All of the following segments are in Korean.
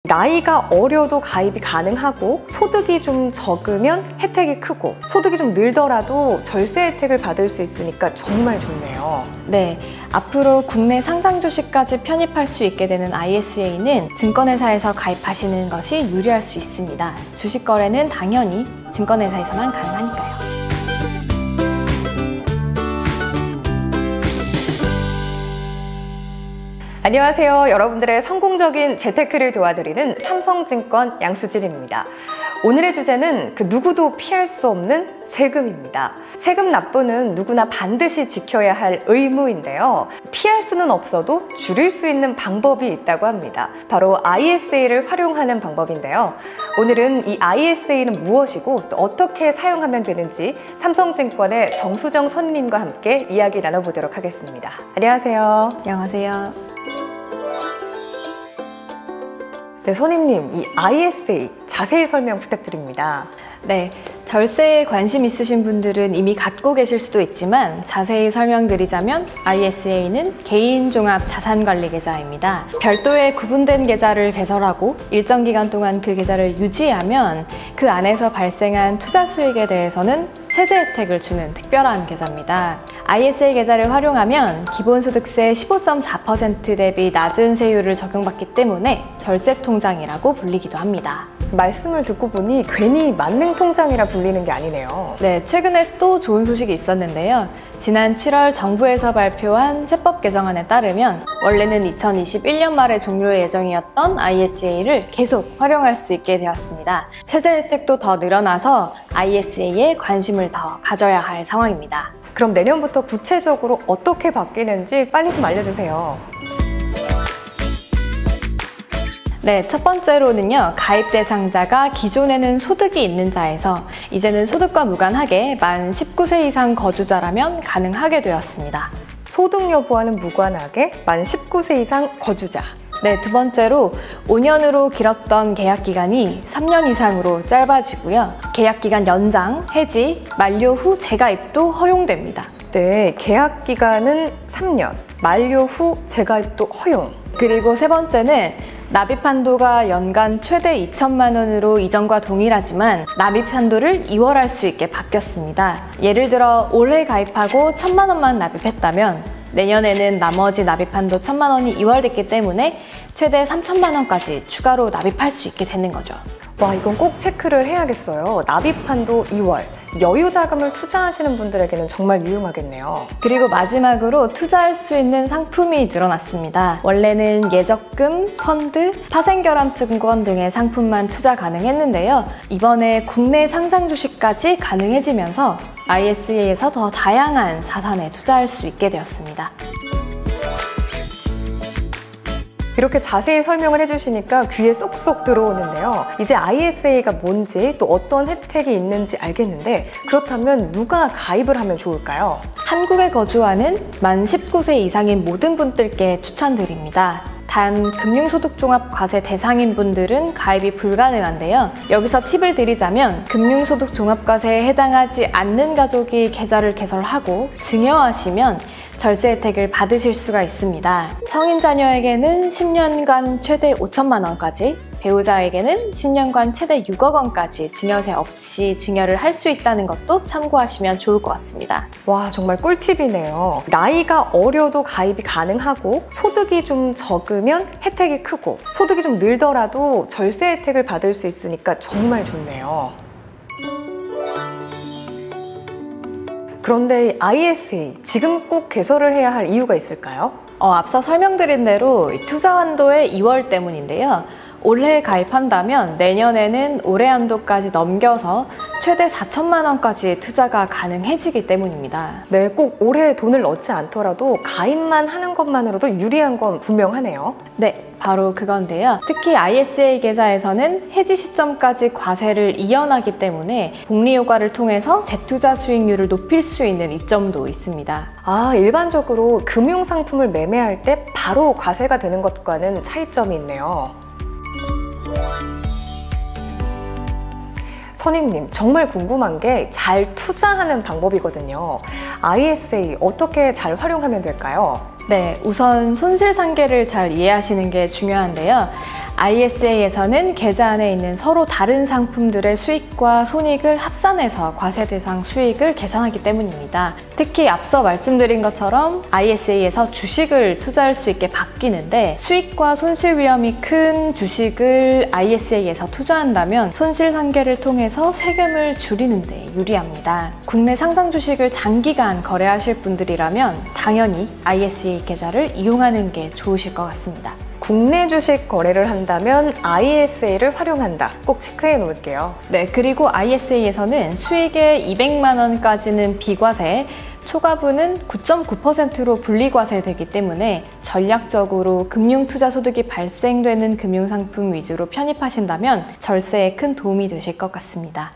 나이가 어려도 가입이 가능하고 소득이 좀 적으면 혜택이 크고 소득이 좀 늘더라도 절세 혜택을 받을 수 있으니까 정말 좋네요. 네, 앞으로 국내 상장 주식까지 편입할 수 있게 되는 ISA는 증권회사에서 가입하시는 것이 유리할 수 있습니다. 주식 거래는 당연히 증권회사에서만 가능하니까요. 안녕하세요. 여러분들의 성공적인 재테크를 도와드리는 삼성증권 양수진입니다. 오늘의 주제는 그 누구도 피할 수 없는 세금입니다. 세금 납부는 누구나 반드시 지켜야 할 의무인데요. 피할 수는 없어도 줄일 수 있는 방법이 있다고 합니다. 바로 ISA를 활용하는 방법인데요. 오늘은 이 ISA는 무엇이고 또 어떻게 사용하면 되는지 삼성증권의 정수정 선임님과 함께 이야기 나눠보도록 하겠습니다. 안녕하세요. 안녕하세요. 네, 선임님, 이 ISA 자세히 설명 부탁드립니다. 네, 절세에 관심 있으신 분들은 이미 갖고 계실 수도 있지만 자세히 설명드리자면 ISA는 개인종합자산관리계좌입니다. 별도의 구분된 계좌를 개설하고 일정 기간 동안 그 계좌를 유지하면 그 안에서 발생한 투자 수익에 대해서는 세제 혜택을 주는 특별한 계좌입니다. ISA 계좌를 활용하면 기본소득세 15.4% 대비 낮은 세율을 적용받기 때문에 절세통장이라고 불리기도 합니다. 말씀을 듣고 보니 괜히 만능통장이라 불리는 게 아니네요. 네, 최근에 또 좋은 소식이 있었는데요. 지난 7월 정부에서 발표한 세법 개정안에 따르면 원래는 2021년 말에 종료 예정이었던 ISA를 계속 활용할 수 있게 되었습니다. 세제 혜택도 더 늘어나서 ISA에 관심을 더 가져야 할 상황입니다. 그럼 내년부터 구체적으로 어떻게 바뀌는지 빨리 좀 알려주세요. 네, 첫 번째로는요, 가입 대상자가 기존에는 소득이 있는 자에서 이제는 소득과 무관하게 만 19세 이상 거주자라면 가능하게 되었습니다. 소득 여부와는 무관하게 만 19세 이상 거주자. 네, 두 번째로 5년으로 길었던 계약 기간이 3년 이상으로 짧아지고요. 계약 기간 연장, 해지, 만료 후 재가입도 허용됩니다. 네, 계약 기간은 3년, 만료 후 재가입도 허용. 그리고 세 번째는 납입 한도가 연간 최대 2천만 원으로 이전과 동일하지만 납입 한도를 2월할 수 있게 바뀌었습니다. 예를 들어 올해 가입하고 1,000만 원만 납입했다면 내년에는 나머지 납입 한도 1,000만 원이 2월됐기 때문에 최대 3,000만 원까지 추가로 납입할 수 있게 되는 거죠. 와, 이건 꼭 체크를 해야겠어요. 납입 한도 2월. 여유 자금을 투자하시는 분들에게는 정말 유용하겠네요. 그리고 마지막으로 투자할 수 있는 상품이 늘어났습니다. 원래는 예적금, 펀드, 파생결함증권 등의 상품만 투자 가능했는데요. 이번에 국내 상장 주식까지 가능해지면서 ISA에서 더 다양한 자산에 투자할 수 있게 되었습니다. 이렇게 자세히 설명을 해주시니까 귀에 쏙쏙 들어오는데요. 이제 ISA가 뭔지 또 어떤 혜택이 있는지 알겠는데 그렇다면 누가 가입을 하면 좋을까요? 한국에 거주하는 만 19세 이상인 모든 분들께 추천드립니다. 단 금융소득종합과세 대상인 분들은 가입이 불가능한데요. 여기서 팁을 드리자면 금융소득종합과세에 해당하지 않는 가족이 계좌를 개설하고 증여하시면 절세 혜택을 받으실 수가 있습니다. 성인 자녀에게는 10년간 최대 5천만 원까지, 배우자에게는 10년간 최대 6억 원까지 증여세 없이 증여를 할 수 있다는 것도 참고하시면 좋을 것 같습니다. 와, 정말 꿀팁이네요. 나이가 어려도 가입이 가능하고 소득이 좀 적으면 혜택이 크고 소득이 좀 늘더라도 절세 혜택을 받을 수 있으니까 정말 좋네요. 그런데 ISA, 지금 꼭 개설을 해야 할 이유가 있을까요? 앞서 설명드린 대로 투자 한도의 2월 때문인데요. 올해 가입한다면 내년에는 올해 한도까지 넘겨서 최대 4천만 원까지 투자가 가능해지기 때문입니다. 네, 꼭 올해 돈을 넣지 않더라도 가입만 하는 것만으로도 유리한 건 분명하네요. 네, 바로 그건데요. 특히 ISA 계좌에서는 해지 시점까지 과세를 이연하기 때문에 복리 효과를 통해서 재투자 수익률을 높일 수 있는 이점도 있습니다. 아, 일반적으로 금융상품을 매매할 때 바로 과세가 되는 것과는 차이점이 있네요. 선임님, 정말 궁금한 게 잘 투자하는 방법이거든요. ISA 어떻게 잘 활용하면 될까요? 네, 우선 손실상계를 잘 이해하시는 게 중요한데요. ISA에서는 계좌 안에 있는 서로 다른 상품들의 수익과 손익을 합산해서 과세 대상 수익을 계산하기 때문입니다. 특히 앞서 말씀드린 것처럼 ISA에서 주식을 투자할 수 있게 바뀌는데 수익과 손실 위험이 큰 주식을 ISA에서 투자한다면 손실 상계를 통해서 세금을 줄이는 데 유리합니다. 국내 상장 주식을 장기간 거래하실 분들이라면 당연히 ISA 계좌를 이용하는 게 좋으실 것 같습니다. 국내 주식 거래를 한다면 ISA를 활용한다. 꼭 체크해 놓을게요. 네, 그리고 ISA에서는 수익의 200만 원까지는 비과세, 초과분은 9.9%로 분리과세되기 때문에 전략적으로 금융투자소득이 발생되는 금융상품 위주로 편입하신다면 절세에 큰 도움이 되실 것 같습니다.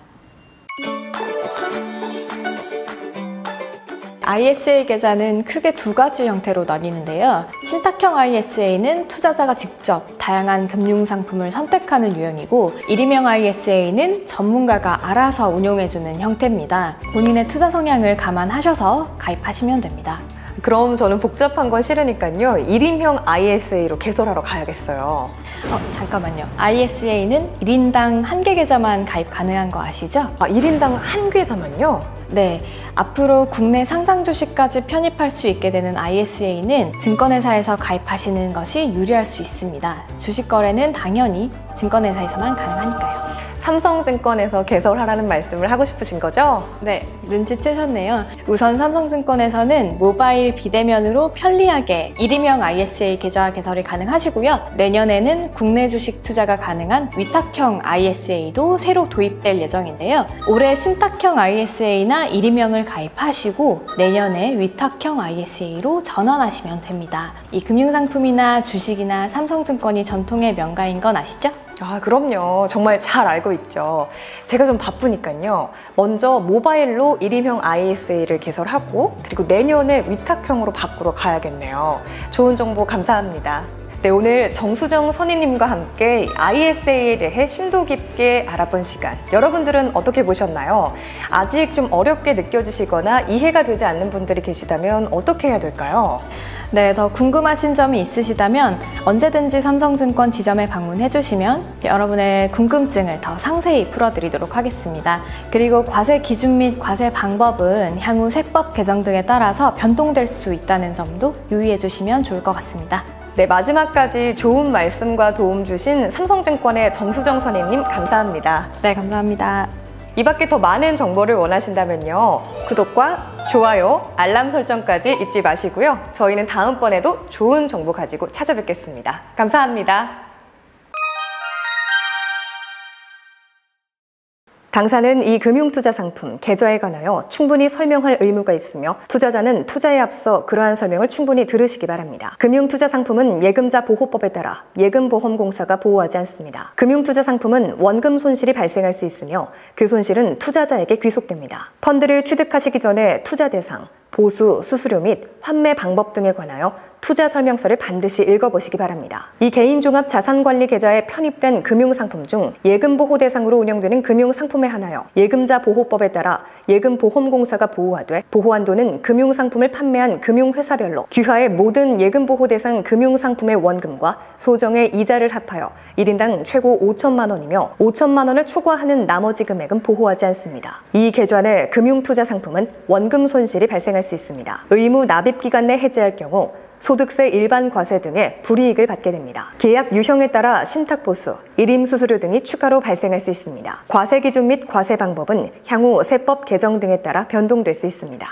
ISA 계좌는 크게 두 가지 형태로 나뉘는데요. 신탁형 ISA는 투자자가 직접 다양한 금융상품을 선택하는 유형이고, 일임형 ISA는 전문가가 알아서 운용해주는 형태입니다. 본인의 투자 성향을 감안하셔서 가입하시면 됩니다. 그럼 저는 복잡한 건 싫으니까요. 일임형 ISA로 개설하러 가야겠어요. 잠깐만요. ISA는 1인당 1개 계좌만 가입 가능한 거 아시죠? 1인당 1계좌만요? 네, 앞으로 국내 상장 주식까지 편입할 수 있게 되는 ISA는 증권회사에서 가입하시는 것이 유리할 수 있습니다. 주식 거래는 당연히 증권회사에서만 가능하니까요. 삼성증권에서 개설하라는 말씀을 하고 싶으신 거죠? 네, 눈치채셨네요. 우선 삼성증권에서는 모바일 비대면으로 편리하게 일임형 ISA 계좌 개설이 가능하시고요. 내년에는 국내 주식 투자가 가능한 위탁형 ISA도 새로 도입될 예정인데요. 올해 신탁형 ISA나 일임형을 가입하시고 내년에 위탁형 ISA로 전환하시면 됩니다. 이 금융상품이나 주식이나 삼성증권이 전통의 명가인 건 아시죠? 그럼요. 정말 잘 알고 있죠. 제가 좀 바쁘니까요. 먼저 모바일로 일임형 ISA를 개설하고 그리고 내년에 위탁형으로 바꾸러 가야겠네요. 좋은 정보 감사합니다. 네, 오늘 정수정 선임님과 함께 ISA에 대해 심도 깊게 알아본 시간, 여러분들은 어떻게 보셨나요? 아직 좀 어렵게 느껴지시거나 이해가 되지 않는 분들이 계시다면 어떻게 해야 될까요? 네, 더 궁금하신 점이 있으시다면 언제든지 삼성증권 지점에 방문해 주시면 여러분의 궁금증을 더 상세히 풀어드리도록 하겠습니다. 그리고 과세 기준 및 과세 방법은 향후 세법 개정 등에 따라서 변동될 수 있다는 점도 유의해 주시면 좋을 것 같습니다. 네, 마지막까지 좋은 말씀과 도움 주신 삼성증권의 정수정 선임님 감사합니다. 네, 감사합니다. 이 밖에 더 많은 정보를 원하신다면요. 구독과 좋아요, 알람 설정까지 잊지 마시고요. 저희는 다음번에도 좋은 정보 가지고 찾아뵙겠습니다. 감사합니다. 당사는 이 금융투자 상품 계좌에 관하여 충분히 설명할 의무가 있으며 투자자는 투자에 앞서 그러한 설명을 충분히 들으시기 바랍니다. 금융투자 상품은 예금자 보호법에 따라 예금보험공사가 보호하지 않습니다. 금융투자 상품은 원금 손실이 발생할 수 있으며 그 손실은 투자자에게 귀속됩니다. 펀드를 취득하시기 전에 투자 대상, 보수, 수수료 및 환매 방법 등에 관하여 투자 설명서를 반드시 읽어보시기 바랍니다. 이 개인종합자산관리 계좌에 편입된 금융상품 중 예금보호 대상으로 운영되는 금융상품에 한하여 예금자 보호법에 따라 예금보험공사가 보호하되 보호한도는 금융상품을 판매한 금융회사별로 귀하의 모든 예금보호 대상 금융상품의 원금과 소정의 이자를 합하여 1인당 최고 5천만 원이며 5천만 원을 초과하는 나머지 금액은 보호하지 않습니다. 이 계좌 내 금융투자 상품은 원금 손실이 발생할 수 있습니다. 의무 납입기간 내 해지할 경우 소득세 일반 과세 등의 불이익을 받게 됩니다. 계약 유형에 따라 신탁보수, 일임수수료 등이 추가로 발생할 수 있습니다. 과세 기준 및 과세 방법은 향후 세법 개정 등에 따라 변동될 수 있습니다.